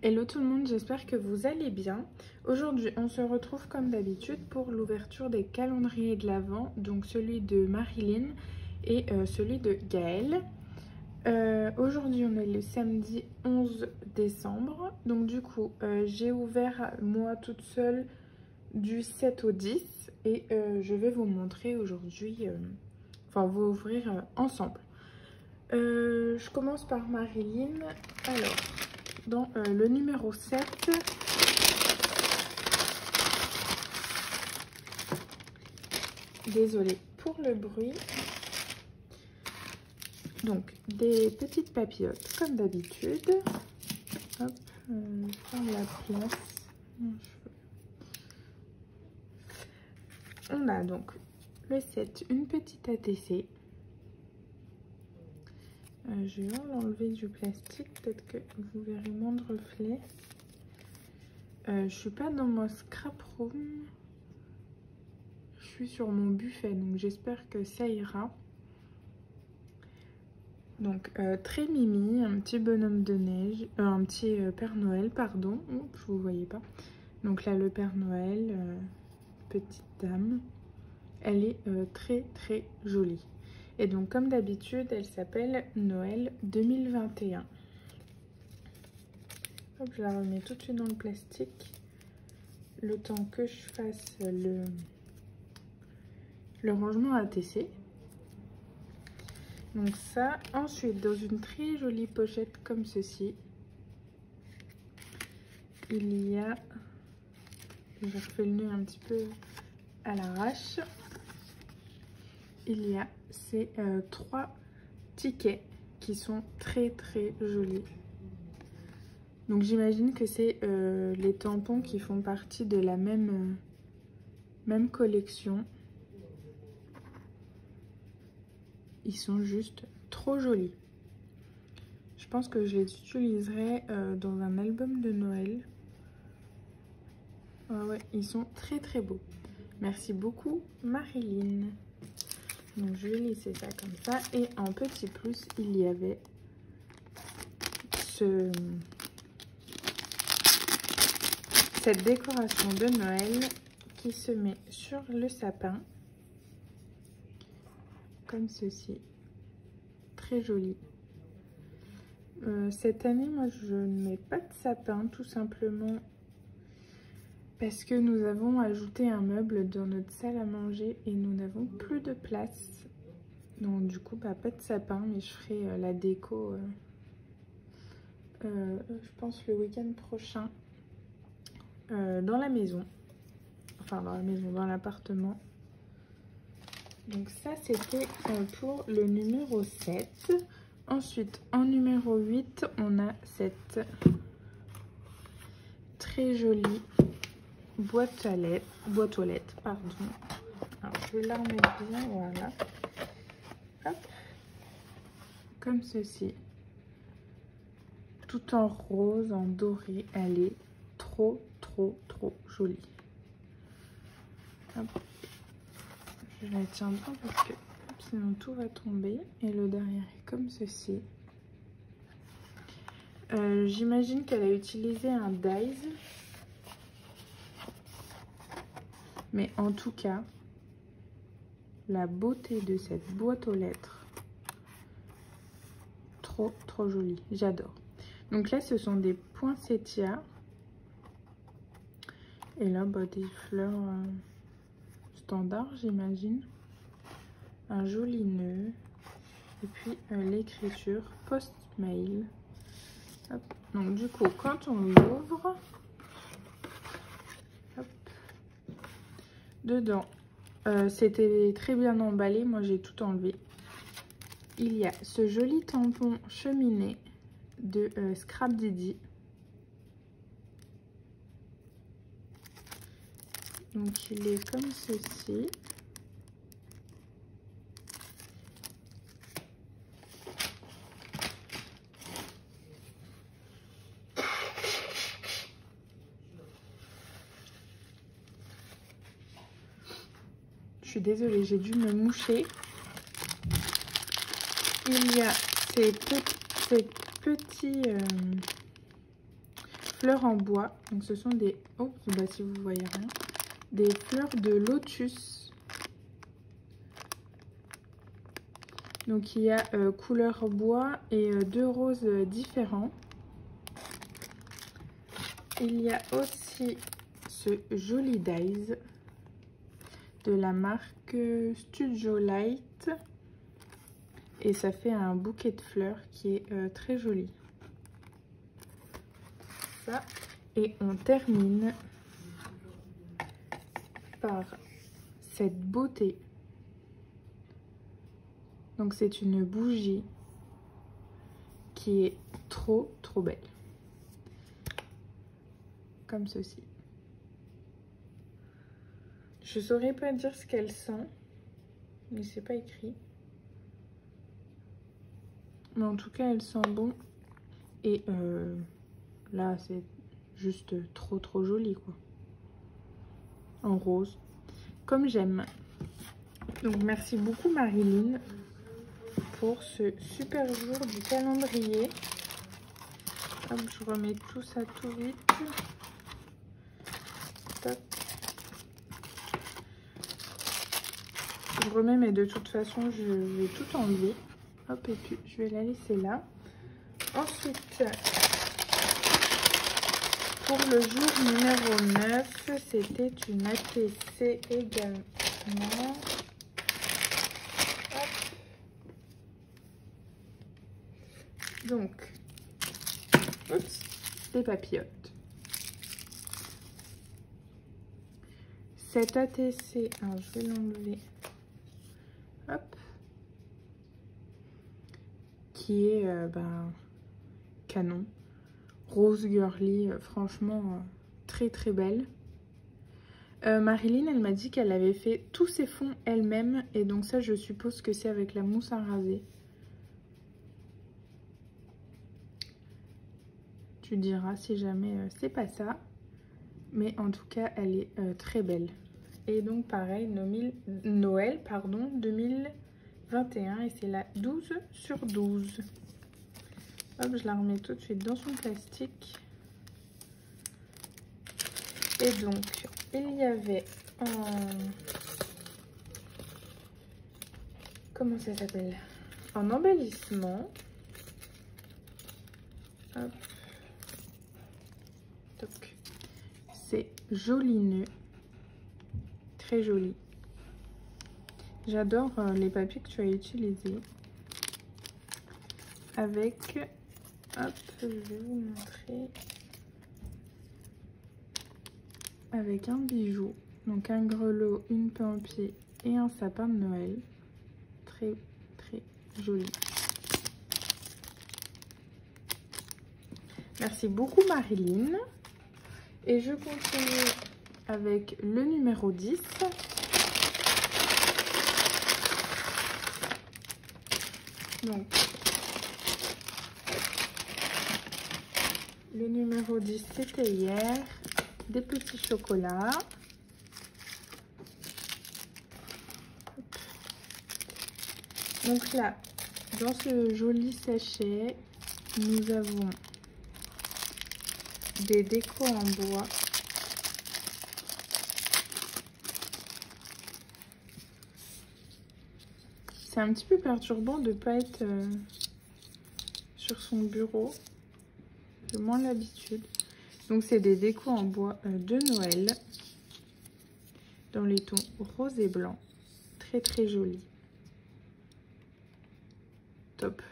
Hello tout le monde, j'espère que vous allez bien. Aujourd'hui, on se retrouve comme d'habitude pour l'ouverture des calendriers de l'Avent, donc celui de Marilyn et celui de Gaëlle. Aujourd'hui, on est le samedi 11 décembre, donc du coup, j'ai ouvert moi toute seule du 7 au 10 et je vais vous montrer aujourd'hui, enfin, on va ouvrir ensemble. Je commence par Marilyn. Alors, dans le numéro 7, désolée pour le bruit, donc des petites papillotes comme d'habitude. Hop, faire la place. On a donc le 7, une petite ATC. Je vais l'enlever du plastique, peut-être que vous verrez moins de reflets. Je suis pas dans mon scrap room, je suis sur mon buffet, donc j'espère que ça ira. Donc très mimi, un petit bonhomme de neige, un petit Père Noël, pardon. Oups, vous voyez pas. Donc là le Père Noël, petite dame, elle est très très jolie. Et donc comme d'habitude, elle s'appelle Noël 2021. Hop, je la remets tout de suite dans le plastique, le temps que je fasse le rangement ATC. Donc ça, ensuite dans une très jolie pochette comme ceci, il y a, je refais le nœud un petit peu à l'arrache, il y a ces 3 tickets qui sont très très jolis. Donc j'imagine que c'est les tampons qui font partie de la même collection. Ils sont juste trop jolis. Je pense que je les utiliserai dans un album de Noël. Ouais, ils sont très très beaux. Merci beaucoup Marilyn. Donc je vais laisser ça comme ça. Et en petit plus, il y avait cette décoration de Noël qui se met sur le sapin. Comme ceci. Très joli. Cette année, moi, je ne mets pas de sapin, tout simplement parce que nous avons ajouté un meuble dans notre salle à manger et nous n'avons plus de place. Donc du coup, bah, pas de sapin, mais je ferai la déco, je pense, le week-end prochain dans la maison. Enfin, dans la maison, dans l'appartement. Donc ça, c'était pour le numéro 7. Ensuite, en numéro 8, on a cette très jolie boîte aux lettres, pardon. Alors, je vais la remettre bien, voilà. Hop. Comme ceci. Tout en rose, en doré. Elle est trop, trop, trop jolie. Hop. Je la tiens bien parce que sinon tout va tomber. Et le derrière est comme ceci. J'imagine qu'elle a utilisé un dies. Mais en tout cas, la beauté de cette boîte aux lettres, trop trop jolie, j'adore. Donc là, ce sont des poinsettias. Et là, bah, des fleurs standards, j'imagine. Un joli nœud. Et puis l'écriture post-mail. Donc du coup, quand on l'ouvre, dedans, c'était très bien emballé. Moi, j'ai tout enlevé. Il y a ce joli tampon cheminée de Scrap Didi. Donc, il est comme ceci. Je suis désolée, j'ai dû me moucher. Il y a ces petits fleurs en bois. Donc ce sont des... Oh, bah si vous voyez rien. Des fleurs de lotus. Donc il y a couleur bois et 2 roses différents. Il y a aussi ce joli dies de la marque Studio Light. Et ça fait un bouquet de fleurs qui est très joli. Ça. Et on termine par cette beauté. Donc c'est une bougie qui est trop belle. Comme ceci. Je saurais pas dire ce qu'elle sent, mais c'est pas écrit. Mais en tout cas, elle sent bon. Et là, c'est juste trop joli, quoi. En rose, comme j'aime. Donc merci beaucoup Marilyn pour ce super jour du calendrier. Hop, je remets tout ça tout vite. Top. Je remets, mais de toute façon, je vais tout enlever. Hop, et puis je vais la laisser là. Ensuite, pour le jour numéro 9, c'était une ATC également. Hop. Donc, oups, des papillotes. Cette ATC, alors je vais l'enlever. Hop. Qui est canon. Rose girly, franchement très belle. Marilyn, elle m'a dit qu'elle avait fait tous ses fonds elle-même. Et donc ça, je suppose que c'est avec la mousse à raser. Tu diras si jamais c'est pas ça. Mais en tout cas, elle est très belle. Et donc pareil, Noël, pardon, 2021. Et c'est la 12/12. Hop, je la remets tout de suite dans son plastique. Et donc, il y avait en... Comment ça s'appelle? En embellissement. Hop. Donc, c'est joli nœud. Très joli. J'adore les papiers que tu as utilisés. Avec... Hop, je vais vous montrer. Avec un bijou. Donc un grelot, une pampille et un sapin de Noël. Très joli. Merci beaucoup Marilyn. Et je continue avec le numéro 10. Donc, le numéro 10, c'était hier. Des petits chocolats. Donc là, dans ce joli sachet, nous avons des décos en bois. C'est un petit peu perturbant de ne pas être sur son bureau. J'ai moins l'habitude. Donc c'est des décos en bois de Noël. Dans les tons rose et blanc. Très joli. Top.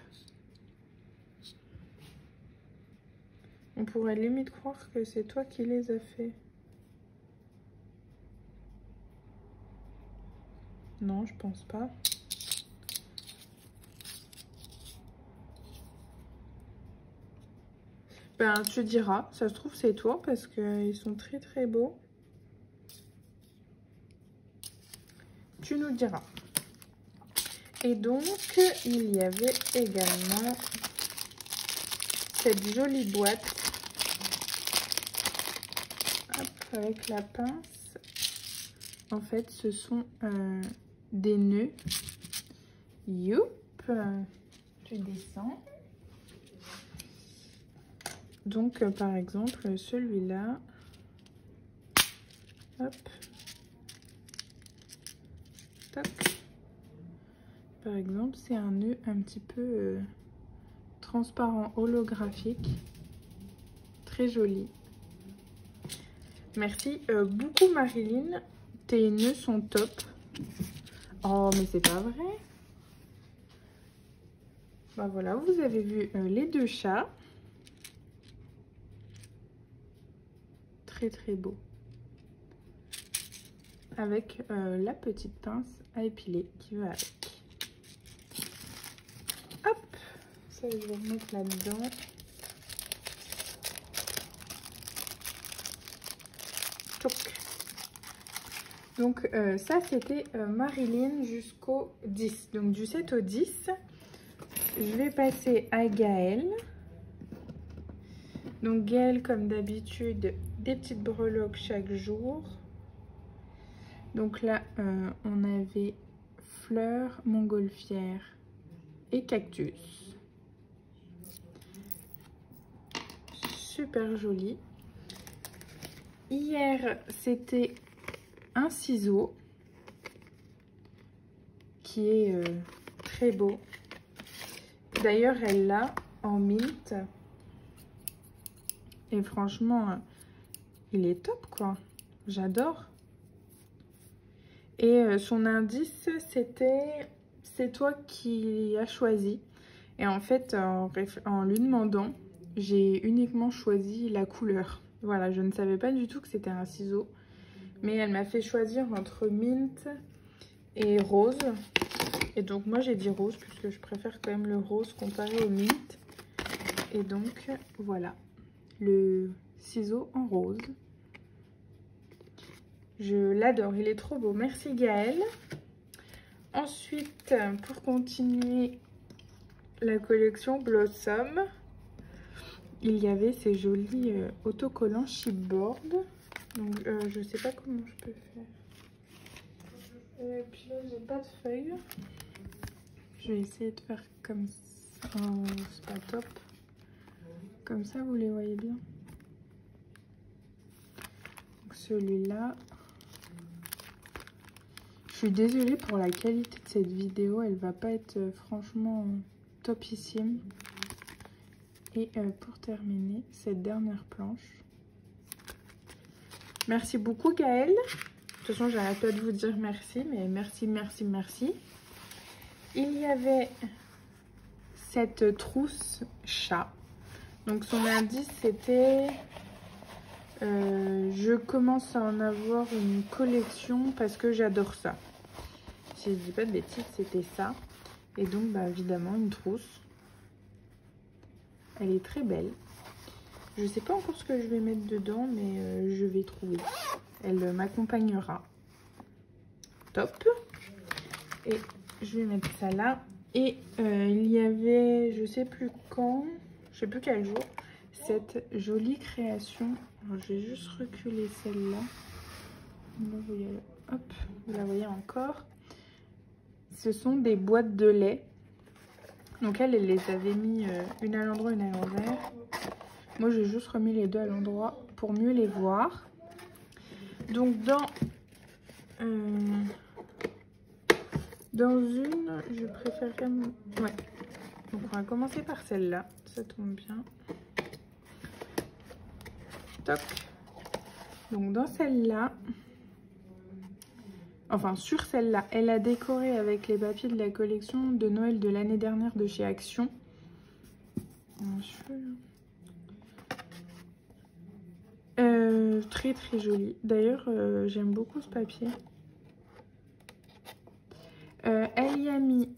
On pourrait limite croire que c'est toi qui les as fait. Non, je pense pas. Ben, tu diras, ça se trouve c'est toi parce qu'ils sont très beaux. Tu nous diras. Et donc, il y avait également cette jolie boîte. Hop, avec la pince. En fait, ce sont des nœuds. Youp, tu descends. Donc par exemple celui-là, hop, toc. Par exemple c'est un nœud un petit peu transparent holographique, très joli. Merci beaucoup Marilyn, tes nœuds sont top. Oh mais c'est pas vrai. Bah voilà, vous avez vu les deux chats. Très très beau. Avec la petite pince à épiler qui va avec. Hop, ça je vais remettre là-dedans. Donc ça c'était Marilyn jusqu'au 10. Donc du 7 au 10. Je vais passer à Gaëlle. Donc Gaëlle comme d'habitude, des petites breloques chaque jour. Donc là on avait fleurs, montgolfière et cactus. Super joli. Hier c'était un ciseau qui est très beau. D'ailleurs elle l'a en mint et franchement il est top quoi, j'adore. Et son indice c'était c'est toi qui as choisi, et en fait en lui demandant j'ai uniquement choisi la couleur. Voilà, je ne savais pas du tout que c'était un ciseau, mais elle m'a fait choisir entre mint et rose. Et donc moi j'ai dit rose puisque je préfère quand même le rose comparé au mint. Et donc voilà, le ciseau en rose. Je l'adore, il est trop beau. Merci Gaëlle. Ensuite, pour continuer la collection Blossom, il y avait ces jolis autocollants chipboard. Donc je sais pas comment je peux faire. Et puis là j'ai pas de feuilles. Je vais essayer de faire comme ça. Oh, c'est pas top. Comme ça vous les voyez bien. Celui-là. Je suis désolée pour la qualité de cette vidéo. Elle va pas être franchement topissime. Et pour terminer, cette dernière planche. Merci beaucoup Gaëlle. De toute façon, j'arrête pas de vous dire merci, mais merci, merci, merci. Il y avait cette trousse chat. Donc son indice c'était je commence à en avoir une collection parce que j'adore ça. Si je dis pas de bêtises, c'était ça. Et donc bah évidemment une trousse. Elle est très belle. Je sais pas encore ce que je vais mettre dedans, mais je vais trouver. Elle m'accompagnera. Top. Et je vais mettre ça là. Et il y avait, je sais plus quand, je sais plus quel jour, cette jolie création. Alors, je vais juste reculer celle-là. Hop, vous la voyez encore. Ce sont des boîtes de lait. Donc elle les avait mis une à l'endroit, une à l'envers. Moi j'ai juste remis les deux à l'endroit pour mieux les voir. Donc dans une, je préférerais... Ouais. Donc on va commencer par celle-là. Ça tombe bien. Toc. Donc dans celle-là... Enfin sur celle-là, elle a décoré avec les papiers de la collection de Noël de l'année dernière de chez Action. Très très joli. D'ailleurs j'aime beaucoup ce papier. Elle y a mis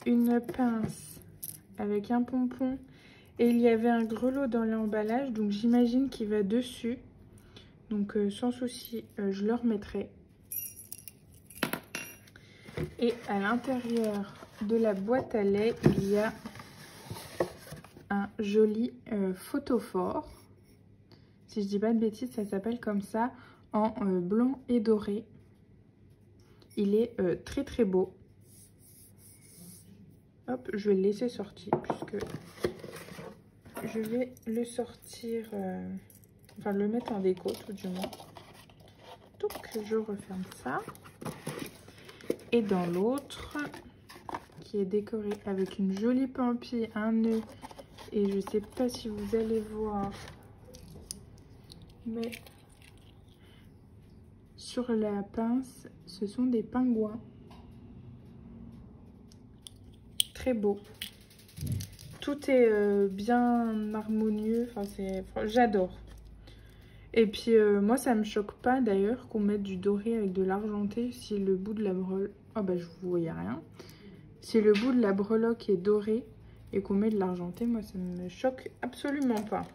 une pince avec un pompon et il y avait un grelot dans l'emballage, donc j'imagine qu'il va dessus. Donc sans souci, je le remettrai. Et à l'intérieur de la boîte à lait, il y a un joli photophore. Si je dis pas de bêtises, ça s'appelle comme ça, en blanc et doré. Il est très très beau. Hop, je vais le laisser sortir puisque je vais le sortir, enfin le mettre en déco tout du moins. Donc je referme ça. Et dans l'autre, qui est décoré avec une jolie pampille, un nœud, et je sais pas si vous allez voir, mais sur la pince, ce sont des pingouins. Très beau. Tout est bien harmonieux, enfin j'adore. Et puis moi ça me choque pas d'ailleurs qu'on mette du doré avec de l'argenté si le bout de la breloque... Oh bah je vous voyais rien. Si le bout de la breloque est doré et qu'on met de l'argenté, moi ça me choque absolument pas.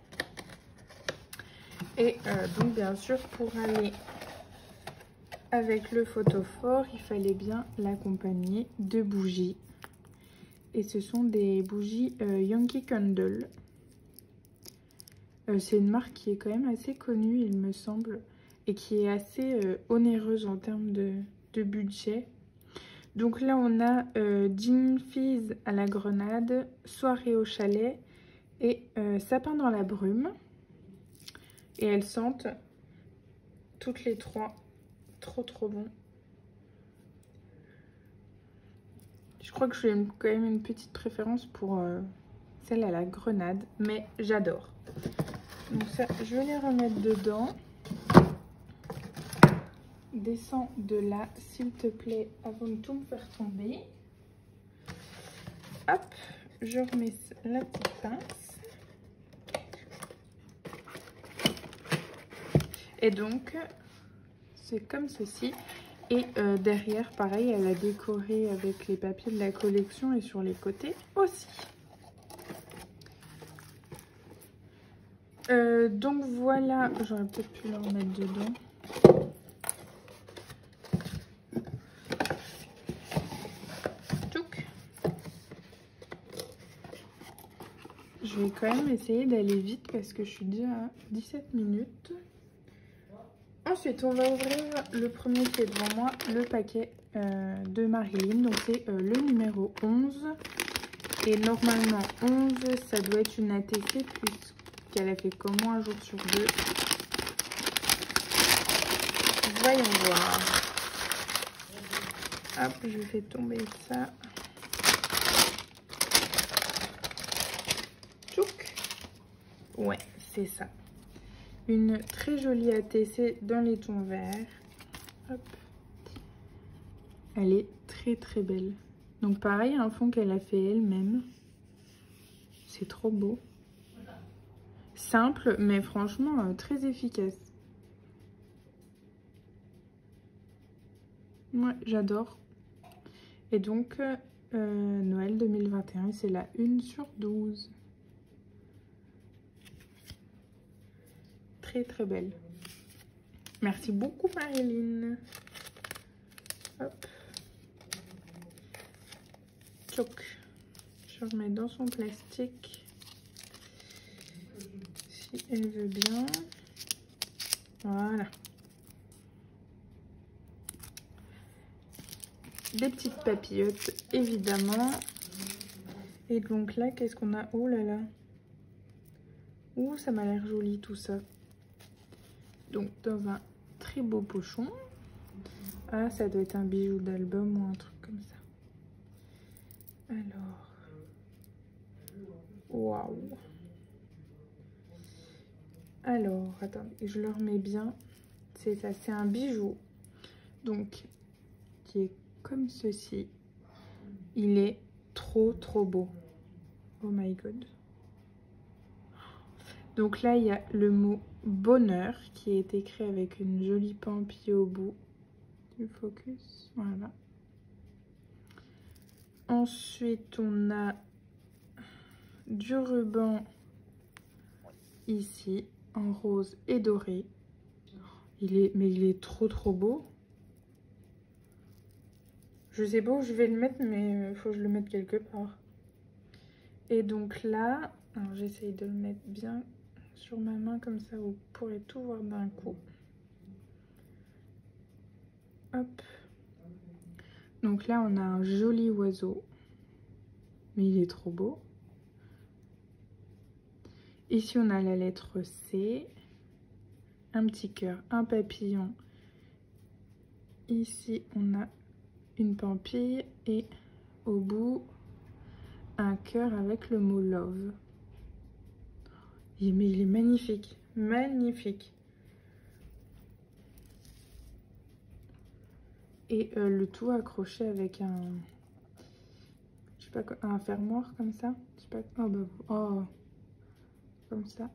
Et donc bien sûr pour aller avec le photophore, il fallait bien l'accompagner de bougies. Et ce sont des bougies Yankee Candle. C'est une marque qui est quand même assez connue, il me semble, et qui est assez onéreuse en termes de budget. Donc là, on a Gin Fizz à la grenade, Soirée au chalet et Sapin dans la brume. Et elles sentent toutes les trois trop bon. Je crois que j'ai quand même une petite préférence pour celle à la grenade, mais j'adore. Donc ça, je vais les remettre dedans. Descends de là, s'il te plaît, avant de tout me faire tomber. Hop, je remets la petite pince. Et donc, c'est comme ceci. Et derrière, pareil, elle a décoré avec les papiers de la collection et sur les côtés aussi. Donc voilà, j'aurais peut-être pu le remettre dedans. Je vais quand même essayer d'aller vite parce que je suis déjà à 17 minutes. Ensuite, on va ouvrir le premier qui est devant moi, le paquet de Marilyn. Donc c'est le numéro 11. Et normalement, 11, ça doit être une ATC puisqu'elle a fait comme moi un jour sur deux. Voyons voir. Hop, je fais tomber ça. Tchouk. Ouais, c'est ça. Une très jolie ATC dans les tons verts. Hop. Elle est très belle. Donc pareil, un fond qu'elle a fait elle-même. C'est trop beau. Simple, mais franchement très efficace. Ouais, j'adore. Et donc, Noël 2021, c'est la 1 sur 12. Très belle. Merci beaucoup, Marilyn. Hop. Tchouk. Je remets dans son plastique. Si elle veut bien. Voilà. Des petites papillotes, évidemment. Et donc là, qu'est-ce qu'on a? Oh là là. Ouh, ça m'a l'air joli tout ça. Donc dans un très beau pochon. Ah, ça doit être un bijou d'album ou un truc comme ça. Alors. Waouh. Alors, attendez, je le remets bien. C'est ça, c'est un bijou. Donc, qui est comme ceci. Il est trop beau. Oh my god. Donc là, il y a le mot bonheur qui est écrit avec une jolie pampille au bout du focus. Voilà. Ensuite, on a du ruban ici en rose et doré. Il est trop beau. Je sais pas où je vais le mettre, mais il faut que je le mette quelque part. Et donc là, j'essaye de le mettre bien sur ma main, comme ça vous pourrez tout voir d'un coup. Hop. Donc là, on a un joli oiseau. Mais il est trop beau. Ici, on a la lettre C, un petit cœur, un papillon. Ici, on a une pampille et au bout, un cœur avec le mot love. Mais il est magnifique, magnifique. Et le tout accroché avec un, je sais pas, un fermoir comme ça. Je sais pas, oh, bah, oh, comme ça.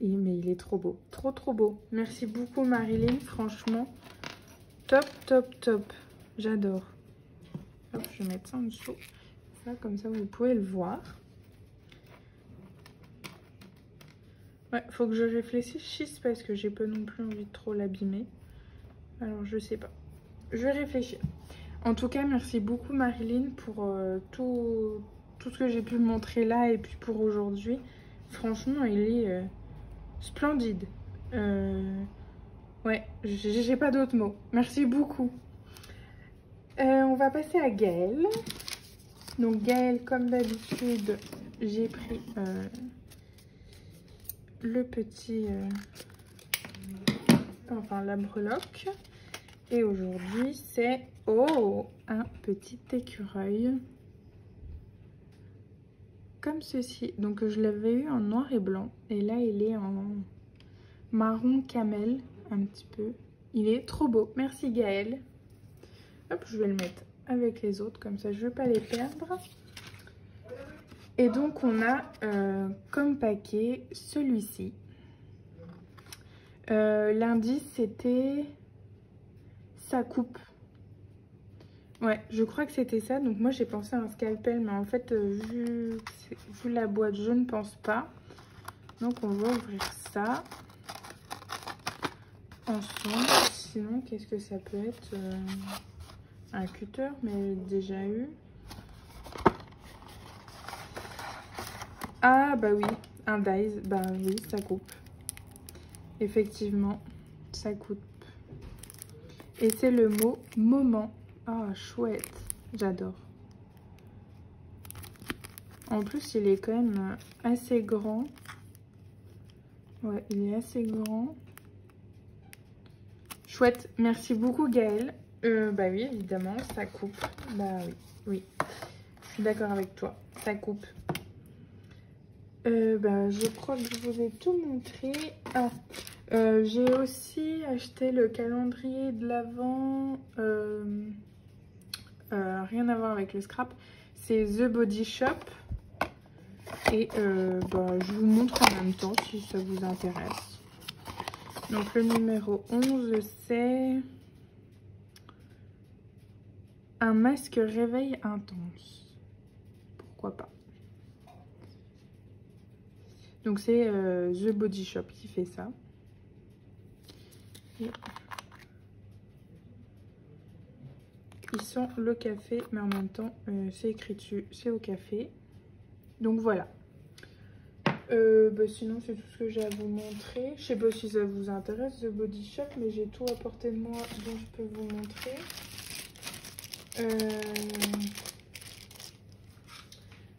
Mais il est trop beau, trop beau. Merci beaucoup Marilyn, franchement, top, top, top. J'adore. Hop, je vais mettre ça en dessous. Ça, comme ça, vous pouvez le voir. Ouais, faut que je réfléchisse parce que j'ai pas non plus envie de trop l'abîmer. Alors, je sais pas. Je vais réfléchir. En tout cas, merci beaucoup Marilyn pour tout ce que j'ai pu montrer là et puis pour aujourd'hui. Franchement, il est splendide. Ouais, j'ai pas d'autres mots. Merci beaucoup. On va passer à Gaëlle. Donc Gaëlle, comme d'habitude, j'ai pris le petit... enfin, la breloque. Et aujourd'hui, c'est... Oh, un petit écureuil. Comme ceci. Donc, je l'avais eu en noir et blanc. Et là, il est en marron camel, un petit peu. Il est trop beau. Merci Gaëlle. Hop, je vais le mettre avec les autres. Comme ça, je ne veux pas les perdre. Et donc, on a comme paquet celui-ci. L'indice, c'était sa coupe. Ouais, je crois que c'était ça. Donc moi, j'ai pensé à un scalpel. Mais en fait, vu la boîte, je ne pense pas. Donc, on va ouvrir ça ensemble. Sinon, qu'est-ce que ça peut être? Un cutter, mais déjà eu. Ah, bah oui, un dies. Bah oui, ça coupe. Effectivement, ça coupe. Et c'est le mot moment. Ah, chouette. J'adore. En plus, il est quand même assez grand. Ouais, il est assez grand. Chouette. Merci beaucoup, Gaëlle. Bah oui, évidemment, ça coupe. Bah oui, oui. Je suis d'accord avec toi. Ça coupe. Bah, je crois que je vous ai tout montré. Ah, j'ai aussi acheté le calendrier de l'Avent. Rien à voir avec le scrap. C'est The Body Shop. Et bah, je vous montre en même temps si ça vous intéresse. Donc le numéro 11, c'est un masque réveil intense. Pourquoi pas. Donc c'est The Body Shop qui fait ça. Et ils sont le café, mais en même temps c'est écrit dessus, c'est au café. Donc voilà. Bah sinon c'est tout ce que j'ai à vous montrer. Je sais pas si ça vous intéresse The Body Shop, mais j'ai tout à portée de moi dont je peux vous montrer.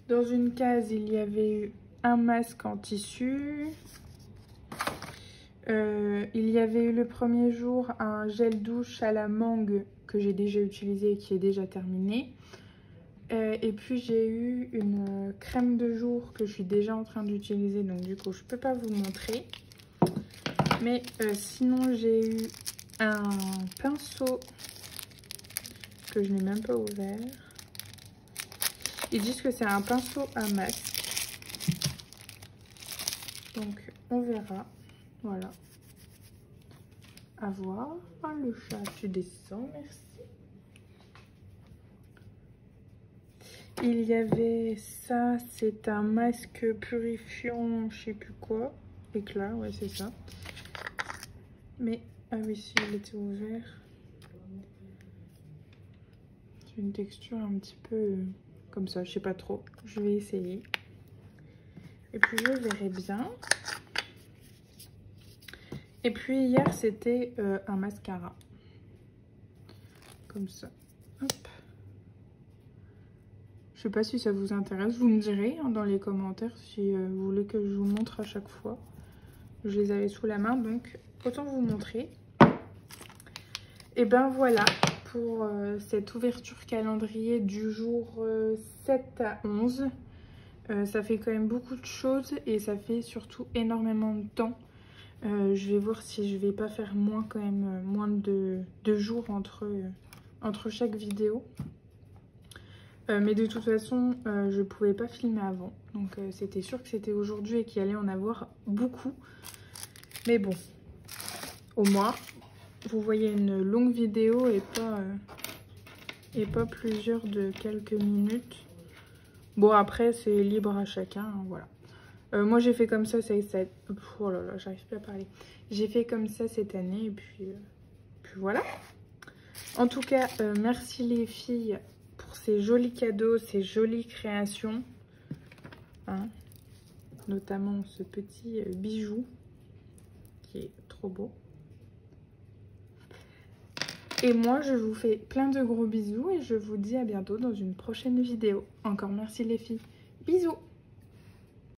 Dans une case il y avait eu un masque en tissu. Il y avait eu le premier jour un gel douche à la mangue que j'ai déjà utilisé et qui est déjà terminé. Et puis j'ai eu une crème de jour que je suis déjà en train d'utiliser, donc du coup je peux pas vous montrer. Mais sinon j'ai eu un pinceau que je n'ai même pas ouvert. Ils disent que c'est un pinceau à masque. Donc on verra. Voilà. À voir. Ah, le chat, tu descends, merci. Il y avait ça, c'est un masque purifiant, je sais plus quoi. Éclat, ouais, c'est ça. Mais, ah oui, si, il était ouvert. C'est une texture un petit peu comme ça, je sais pas trop. Je vais essayer. Et puis, je verrai bien. Et puis, hier, c'était un mascara. Comme ça. Hop. sais pas si ça vous intéresse, vous me direz hein, dans les commentaires si vous voulez que je vous montre à chaque fois. Je les avais sous la main, donc autant vous montrer. Et ben voilà pour cette ouverture calendrier du jour 7 à 11. Ça fait quand même beaucoup de choses et ça fait surtout énormément de temps. Je vais voir si je vais pas faire moins quand même, moins de jours entre chaque vidéo. Mais de toute façon, je pouvais pas filmer avant. Donc c'était sûr que c'était aujourd'hui et qu'il allait en avoir beaucoup. Mais bon, au moins, vous voyez une longue vidéo et pas plusieurs de quelques minutes. Bon, après, c'est libre à chacun, hein, voilà. Moi, j'ai fait comme ça, oh là là, j'arrive plus à parler. J'ai fait comme ça cette année et puis voilà. En tout cas, merci les filles pour ces jolis cadeaux, ces jolies créations. Hein, notamment ce petit bijou qui est trop beau. Et moi, je vous fais plein de gros bisous et je vous dis à bientôt dans une prochaine vidéo. Encore merci les filles. Bisous!